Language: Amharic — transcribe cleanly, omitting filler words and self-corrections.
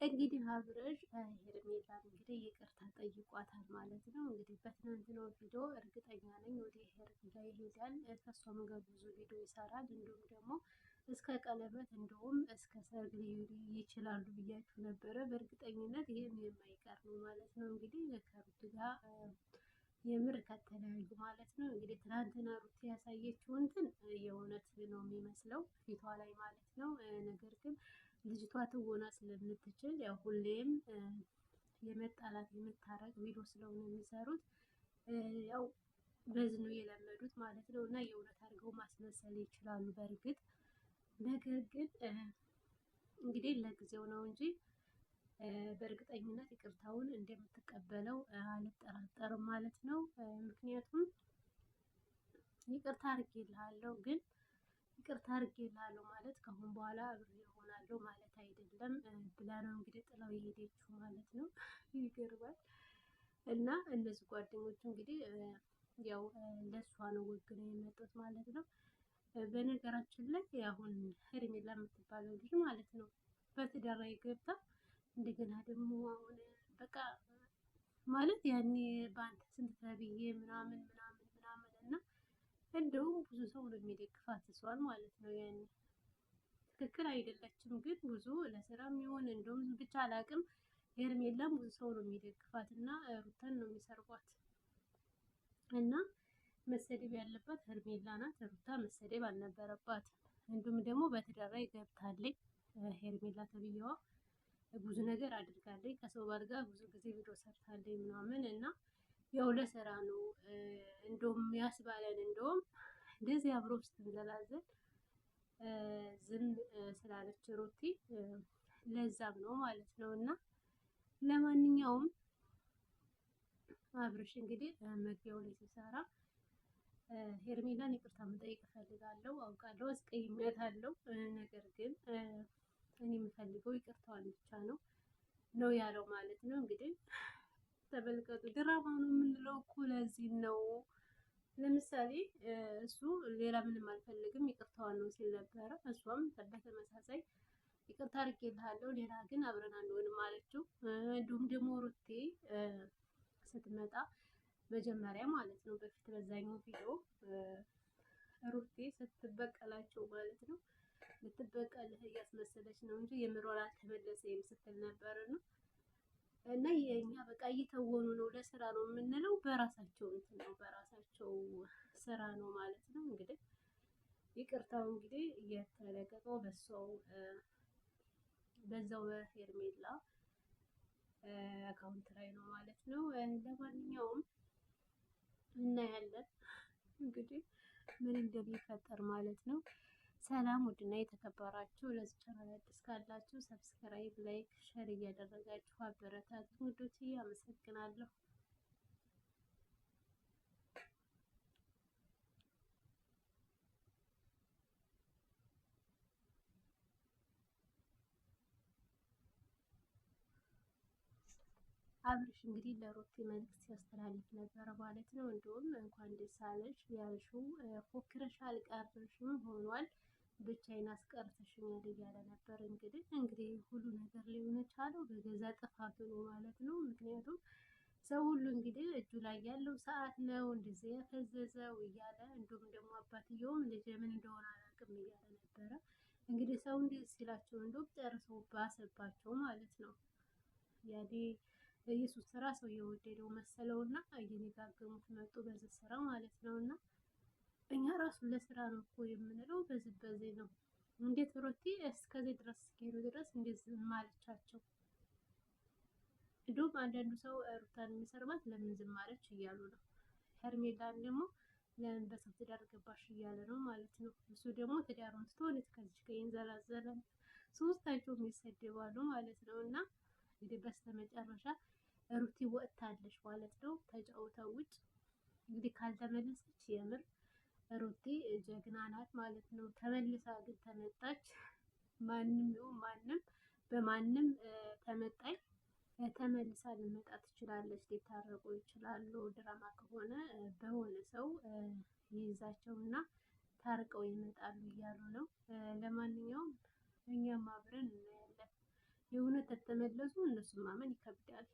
እንግዲህ አብርሽ ሄርሜላን እንግዲህ ይቅርታ ጠይቋታል ማለት ነው። እንግዲህ በትናንትናው ቪዲዮ እርግጠኛ ነኝ ወደ ሄርሜላ ይሄዳል፣ ከሷም ጋር ብዙ ቪዲዮ ይሰራል። እንዲሁም ደግሞ እስከ ቀለበት እንዲሁም እስከ ሰርግ ሊሄዱ ይችላሉ ብያችሁ ነበረ። በእርግጠኝነት ይህም የማይቀር ነው ማለት ነው። እንግዲህ ከሩት ጋር የምር ከተለያዩ ማለት ነው። እንግዲህ ትናንትና ሩት ያሳየችው እንትን የእውነት ነው የሚመስለው ፊቷ ላይ ማለት ነው። ነገር ግን ልጅቷ ትወና ስለምትችል ያው ሁሌም የመጣላት የመታረቅ ቪዲዮ ስለሆነ የሚሰሩት ያው በዚህ ነው የለመዱት ማለት ነው። እና የእውነት አድርገው ማስመሰል ይችላሉ በእርግጥ ነገር ግን እንግዲህ ለጊዜው ነው እንጂ በእርግጠኝነት ይቅርታውን እንደምትቀበለው አልጠራጠርም ማለት ነው። ምክንያቱም ይቅርታ አድርጌልሃለሁ ግን ይቅርታ አድርጌልሃለሁ ማለት ከአሁን በኋላ አብሬ እሆናለሁ ማለት አይደለም ብላ ነው እንግዲህ ጥላው የሄደችው ማለት ነው። ይገርማል። እና እነዚህ ጓደኞቹ እንግዲህ ያው ለእሷ ነው ወግነው የመጡት ማለት ነው። በነገራችን ላይ አሁን ሄርሜላ የምትባለው ልጅ ማለት ነው በትዳር ላይ ገብታ እንደገና ደግሞ አሁን በቃ ማለት ያኔ በአንተ ስንት ተብዬ ምናምን ምናምን ምናምን እና እንደውም ብዙ ሰው ነው የሚደግፋት እሷን ማለት ነው። ያኔ ትክክል አይደለችም ግን ብዙ ለስራ የሚሆን እንደውም ብቻ አላቅም ሄርሜላም ብዙ ሰው ነው የሚደግፋት እና ሩታን ነው የሚሰርቧት እና መሰደብ ያለባት ሄርሜላ ናት። ሩታ መሰደብ አልነበረባትም። እንዲሁም ደግሞ በትዳር ላይ ገብታለች ሄርሜላ ተብዬዋ ብዙ ነገር አድርጋለች። ከሰው ባል ጋር ብዙ ጊዜ ቪዲዮ ሰርታለች ምናምን እና ያው ለስራ ነው እንደውም ያስባለን እንደውም እንደዚህ አብሮ ስትንዘላዘል ዝም ስላለች ሩቲ ለዛም ነው ማለት ነው። እና ለማንኛውም አብርሽ እንግዲህ መግቢያው ላይ ሲሰራ ሄርሜላን ይቅርታ መጠየቅ እፈልጋለሁ፣ አውቃለሁ አስቀይሜያታለሁ፣ ነገር ግን እኔ የምፈልገው ይቅርታዋን ብቻ ነው ያለው ማለት ነው። እንግዲህ ተመልከቱ፣ ድራማ ነው የምንለው እኮ ለዚህ ነው። ለምሳሌ እሱ ሌላ ምንም አልፈልግም ይቅርታዋን ነው ሲል ነበረ። እሷም በተመሳሳይ ይቅርታ አድርጌልሃለሁ ሌላ ግን አብረን አንሆንም አለችው። እንዲሁም ደግሞ ሩቴ ስትመጣ መጀመሪያ ማለት ነው በፊት በዛኛው ቪዲዮ ሩቴ ስትበቀላቸው ማለት ነው ልትበቀልህ እያስመሰለች ነው እንጂ የምሯን አልተመለሰም ስትል ነበር ነው። እና የኛ በቃ እየተወኑ ነው ለስራ ነው የምንለው በራሳቸው እንትን ነው በራሳቸው ስራ ነው ማለት ነው። እንግዲህ ይቅርታው እንግዲህ እየተለቀቀው በዛው በሄርሜላ አካውንት ላይ ነው ማለት ነው። ለማንኛውም እናያለን እንግዲህ ምን እንደሚፈጠር ማለት ነው። ሰላም ውድና የተከበራችሁ ለዚህ ቻናል አዲስ ካላችሁ ሰብስክራይብ፣ ላይክ፣ ሼር እያደረጋችሁ አበረታቱ ውዶች፣ አመሰግናለሁ። አብርሽ እንግዲህ ለሩቲ መልዕክት ሲያስተላልፍ ነበረ ማለት ነው። እንዲሁም እንኳን ደስ አለሽ ያልሽው ፎክረሽ አልቀርሽም ሆኗል ብቻዬን አስቀርተሽኛል እያለ ነበር። እንግዲህ ሁሉ ነገር ሊሆን የቻለው በገዛ ጥፋቱ ነው ማለት ነው። ምክንያቱም ሰው ሁሉ እንግዲህ እጁ ላይ ያለው ሰዓት ነው እንደዚህ ያፈዘዘው እያለ እንዲሁም ደግሞ አባትየውም ልጅ ምን እንደሆነ አላውቅም እያለ ነበረ። እንግዲህ ሰው እንደዚህ ሲላቸው እንደውም ጨርሰው ባሰባቸው ማለት ነው። ያኔ የኢየሱስ ስራ ሰው የወደደው መሰለውና እየነጋገሙት መጡ በዚህ ስራ ማለት ነው። እና እኛ ራሱ ለስራ ነው እኮ የምንለው በዚህ ነው። እንዴት ሩቲ እስከዚህ ድረስ እስኪሄዱ ድረስ እንዴት ዝም አለቻቸው? እንደውም አንዳንዱ ሰው ሩታን የሚሰርባት ለምን ዝም አለች እያሉ ነው። ሄርሜላን ደግሞ ለምን በሰው ትዳር ገባሽ እያለ ነው ማለት ነው። እሱ ደግሞ ትዳሩን ስትሆን ከዚች ጋር ይንዘላዘላል። ሶስታቸውም ይሰደባሉ ማለት ነው። እና እንግዲህ በስተመጨረሻ ሩቲ ወጥታለች ማለት ነው። ተጫውተው ውጭ እንግዲህ ካልተመለሰች የምር ሩቲ ጀግና ናት ማለት ነው። ተመልሳ ግን ተመጣች ማንም ነው ማንም በማንም ተመጣይ ተመልሳ ልመጣ ትችላለች። ሊታረቁ ይችላሉ። ድራማ ከሆነ በሆነ ሰው ይይዛቸውና ታርቀው ይመጣሉ እያሉ ነው። ለማንኛውም እኛም አብረን እናያለን። የእውነት ተተመለሱ እነሱን ማመን ይከብዳል።